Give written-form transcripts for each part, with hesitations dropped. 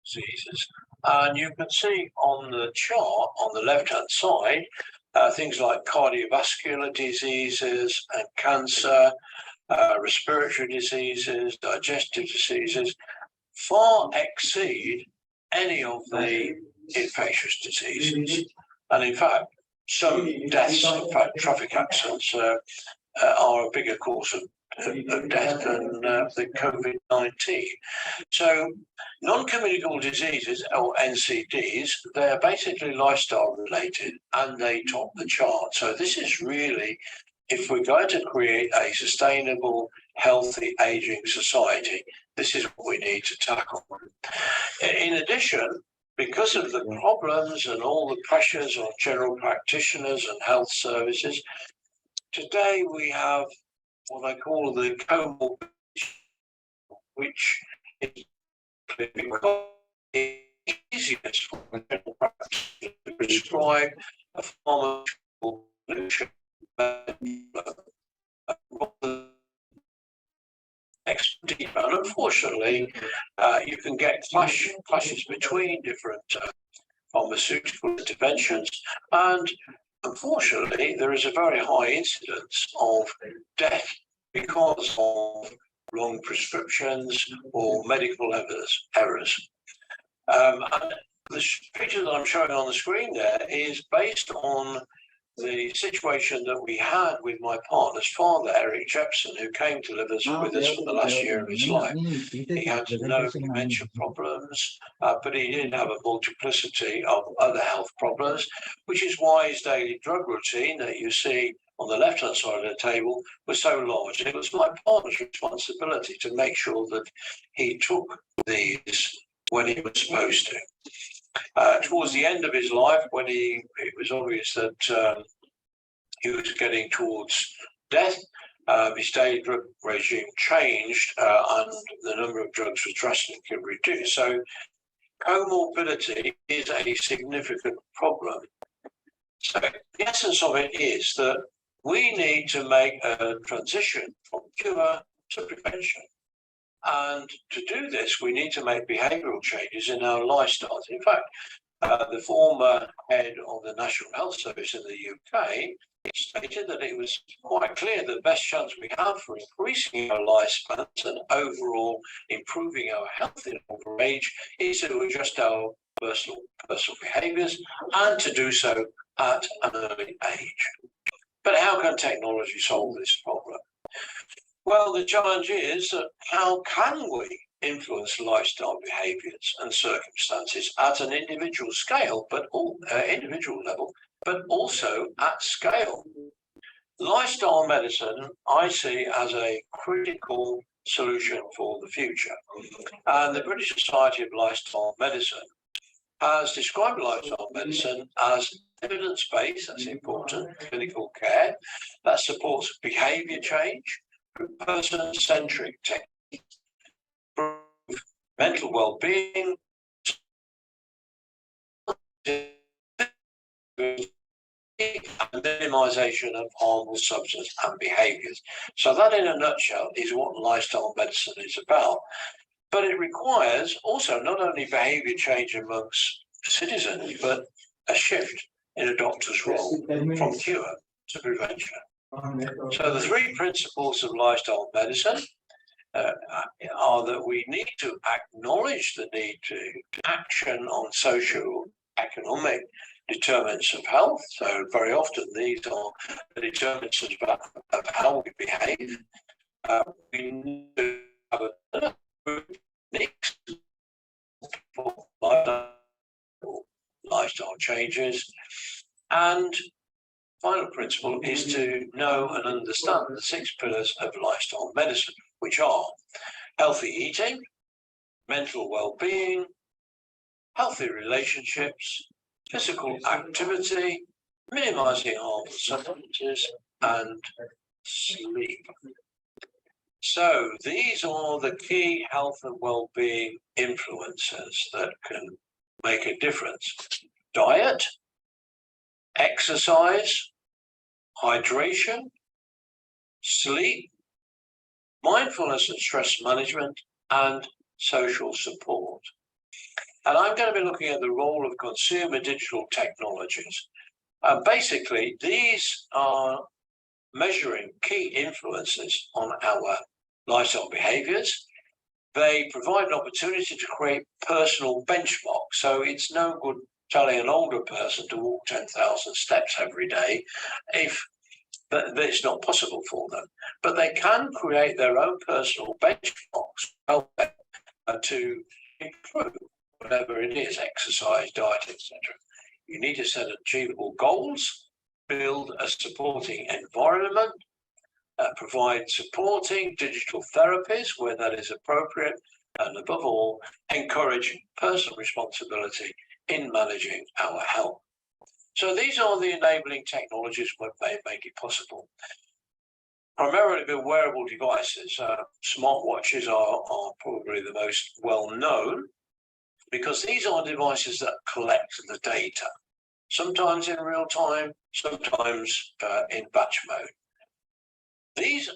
diseases. And you can see on the chart on the left-hand side, things like cardiovascular diseases and cancer, respiratory diseases, digestive diseases, far exceed any of the infectious diseases. And in fact, some deaths, in fact, traffic accidents are a bigger cause of death than the COVID-19. So non-communicable diseases, or NCDs, they're basically lifestyle related and they top the chart. So this is really, if we're going to create a sustainable, healthy aging society, this is what we need to tackle. In addition, because of the problems and all the pressures on general practitioners and health services, today we have what I call the comorbidity, which is easiest for a general practitioner to prescribe a pharmaceutical solution and unfortunately, you can get clashes between different pharmaceutical interventions, and unfortunately, there is a very high incidence of death because of wrong prescriptions or medical errors. And the picture that I'm showing on the screen there is based on the situation that we had with my partner's father, Eric Jepson, who came to live with us for the last year of his life. He had no dementia problems, but he did have a multiplicity of other health problems, which is why his daily drug routine that you see on the left-hand side of the table was so large. And it was my partner's responsibility to make sure that he took these when he was supposed to. Towards the end of his life, when it was obvious that he was getting towards death, his daily drug regime changed and the number of drugs was drastically reduced. So comorbidity is a significant problem. So the essence of it is that we need to make a transition from cure to prevention. And to do this, we need to make behavioural changes in our lifestyles. In fact, the former head of the National Health Service in the UK stated that it was quite clear that the best chance we have for increasing our lifespans and overall improving our health in older age is to adjust our personal behaviours and to do so at an early age. But how can technology solve this problem? Well, the challenge is that how can we influence lifestyle behaviours and circumstances at an individual scale, individual level, but also at scale? Lifestyle medicine, I see as a critical solution for the future. And the British Society of Lifestyle Medicine has described lifestyle medicine as evidence-based, that's important, clinical care that supports behaviour change, person-centric techniques, mental well-being, and minimization of harmful substances and behaviors. So that in a nutshell is what lifestyle medicine is about. But it requires also not only behavior change amongst citizens, but a shift in a doctor's role from cure to prevention. So the three principles of lifestyle medicine are that we need to acknowledge the need to action on social, economic determinants of health. So very often these are the determinants of how we behave. We need to have a mix for lifestyle changes. And final principle is to know and understand the 6 pillars of lifestyle medicine, which are healthy eating, mental well-being, healthy relationships, physical activity, minimizing harmful substances, and sleep. So these are the key health and well-being influencers that can make a difference. Diet, exercise, hydration, sleep, mindfulness and stress management, and social support. And I'm going to be looking at the role of consumer digital technologies. Basically, these are measuring key influences on our lifestyle behaviors. They provide an opportunity to create personal benchmarks. So it's no good telling an older person to walk 10,000 steps every day if it's not possible for them. But they can create their own personal benchmarks to improve whatever it is, exercise, diet, etc. You need to set achievable goals, build a supporting environment, provide supporting digital therapies where that is appropriate, and above all, encourage personal responsibility in managing our health. So these are the enabling technologies that may make it possible. Primarily the wearable devices. Smartwatches are probably the most well known because these are devices that collect the data, sometimes in real time, sometimes in batch mode. These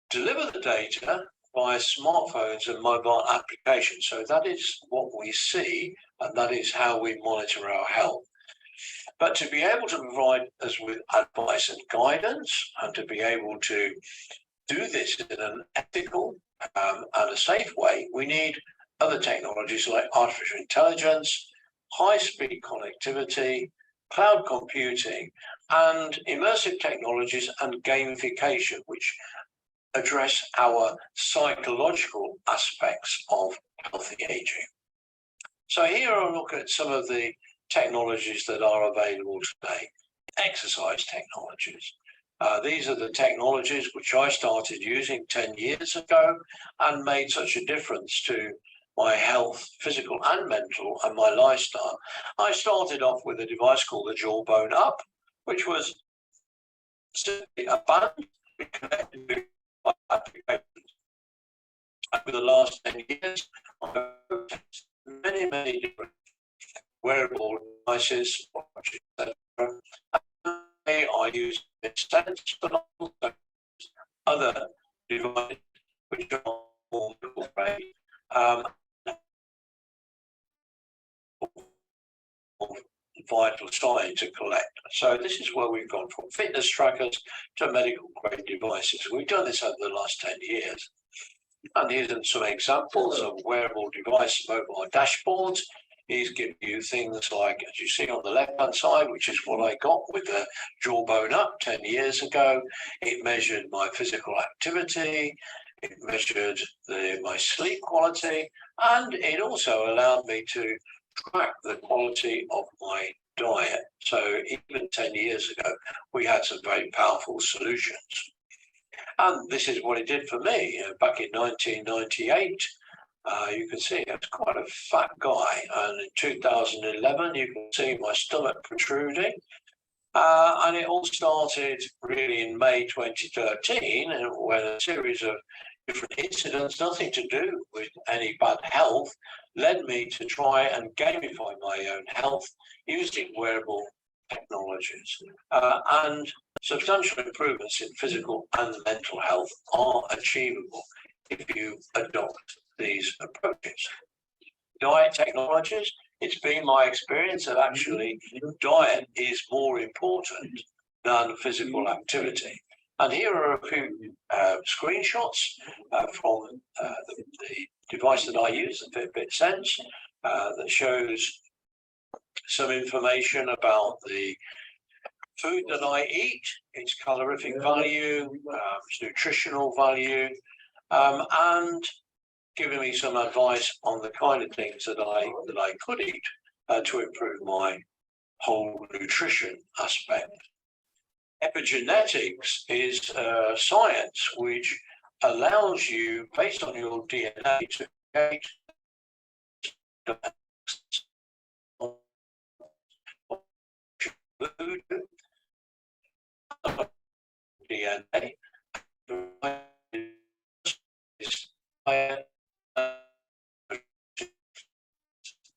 deliver the data via smartphones and mobile applications. So that is what we see, and that is how we monitor our health. But to be able to provide us with advice and guidance, and to be able to do this in an ethical and a safe way, we need other technologies like artificial intelligence, high-speed connectivity, cloud computing, and immersive technologies and gamification, which address our psychological aspects of healthy aging. So here I'll look at some of the technologies that are available today. Exercise technologies. These are the technologies which I started using 10 years ago and made such a difference to my health, physical and mental, and my lifestyle. I started off with a device called the Jawbone Up, which was simply a band connected to my applications. Over the last 10 years, I've tested many different wearable devices, etc. I use sense, but also other devices which are more grade, vital signs to collect. So this is where we've gone from fitness trackers to medical grade devices. We've done this over the last 10 years. And here's some examples of wearable device mobile dashboards. These give you things like, as you see on the left-hand side, which is what I got with the Jawbone Up 10 years ago. It measured my physical activity, it measured my sleep quality, and it also allowed me to track the quality of my diet. So even 10 years ago, we had some very powerful solutions. And this is what it did for me back in 1998. You can see I was quite a fat guy, and in 2011 you can see my stomach protruding, and it all started really in May 2013 when a series of different incidents, nothing to do with any bad health, led me to try and gamify my own health using wearable technologies, and substantial improvements in physical and mental health are achievable if you adopt these approaches. Diet technologies, it's been my experience that actually diet is more important than physical activity. And here are a few screenshots from the device that I use, the Fitbit Sense, that shows some information about the food that I eat, its calorific value, its nutritional value, and giving me some advice on the kind of things that I could eat to improve my whole nutrition aspect. Epigenetics is science which allows you, based on your DNA, to create food, DNA,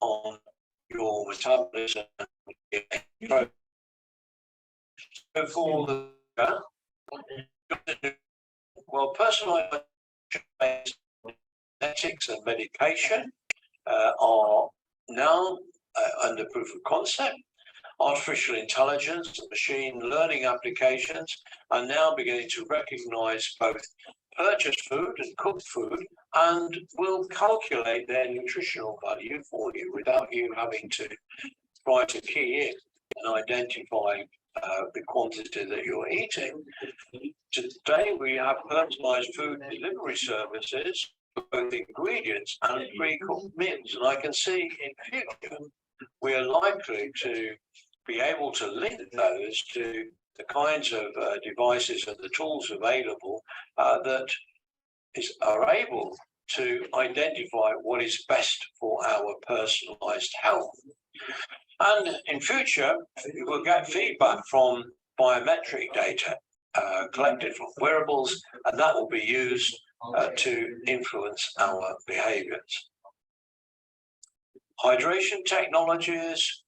on your metabolism. So for the personalized genetics and medication are now under proof of concept. Artificial intelligence and machine learning applications are now beginning to recognize both purchased food and cooked food and will calculate their nutritional value for you without you having to try to key in and identify the quantity that you're eating. Today, we have personalized food delivery services for both ingredients and pre-cooked meals. And I can see in future, we are likely to be able to link those to the kinds of devices and the tools available that are able to identify what is best for our personalized health. And in future, we will get feedback from biometric data collected from wearables, and that will be used to influence our behaviors. Hydration technologies,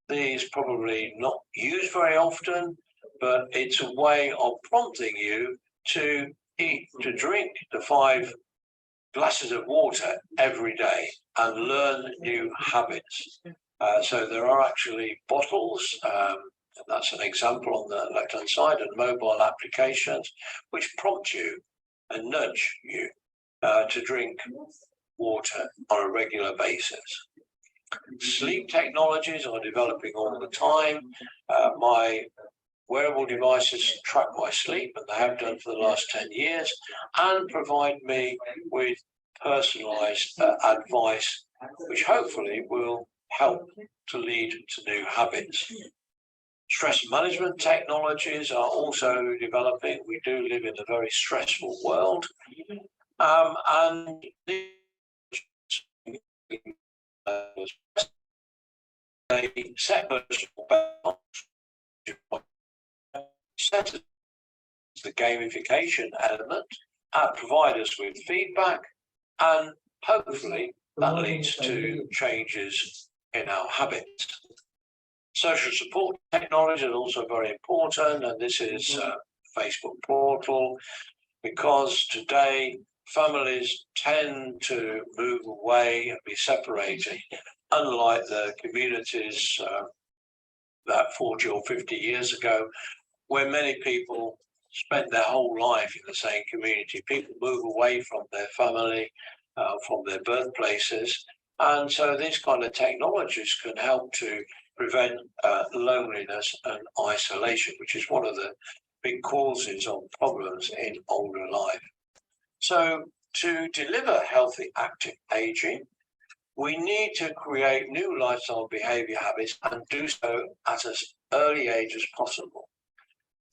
these probably not used very often, but it's a way of prompting you to drink the 5 glasses of water every day and learn new habits. So there are actually bottles, that's an example on the left-hand side, and mobile applications which prompt you and nudge you to drink water on a regular basis. Sleep technologies are developing all the time. My wearable devices track my sleep, and they have done for the last 10 years, and provide me with personalized advice, which hopefully will help to lead to new habits. Stress management technologies are also developing. We do live in a very stressful world, and they set the gamification element, provide us with feedback, and hopefully that leads to changes in our habits. Social support technology is also very important, and this is Facebook portal, because today families tend to move away and be separated, unlike the communities that 40 or 50 years ago, where many people spent their whole life in the same community. People move away from their family, from their birthplaces, and so these kind of technologies can help to prevent loneliness and isolation, which is one of the big causes of problems in older life. So to deliver healthy, active aging, we need to create new lifestyle behavior habits and do so at as early age as possible.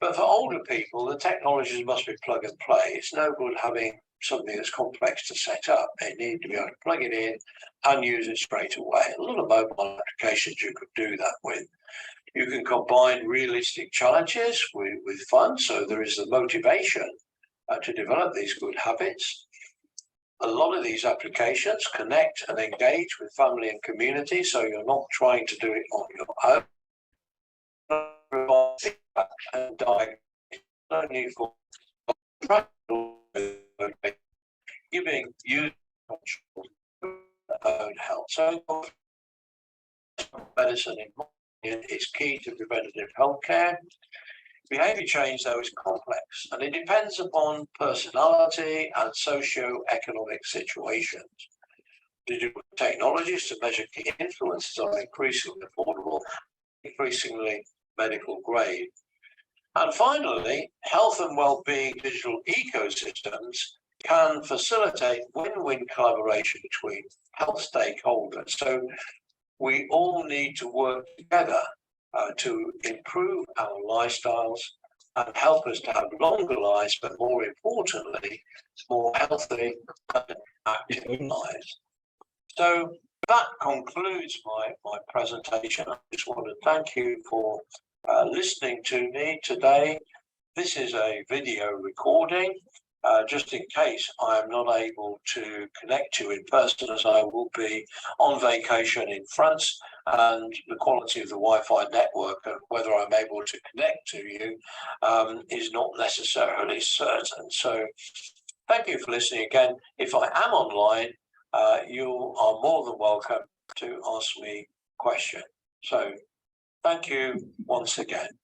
But for older people, the technologies must be plug and play. It's no good having something that's complex to set up. They need to be able to plug it in and use it straight away. A lot of mobile applications you could do that with. You can combine realistic challenges with fun, so there is the motivation to develop these good habits. A lot of these applications connect and engage with family and community, so you're not trying to do it on your own. And no need for giving you own health. So medicine is key to preventative healthcare. Behavior change, though, is complex, and it depends upon personality and socio-economic situations. Digital technologies to measure key influences are increasingly affordable, increasingly medical grade. And finally, health and well-being digital ecosystems can facilitate win-win collaboration between health stakeholders. So we all need to work together to improve our lifestyles and help us to have longer lives, but more importantly, more healthy and active lives. So that concludes my presentation. I just want to thank you for listening to me today. This is a video recording, just in case I am not able to connect you in person, as I will be on vacation in France, and the quality of the Wi-Fi network and whether I'm able to connect to you is not necessarily certain. So thank you for listening again. If I am online, you are more than welcome to ask me questions. So thank you once again.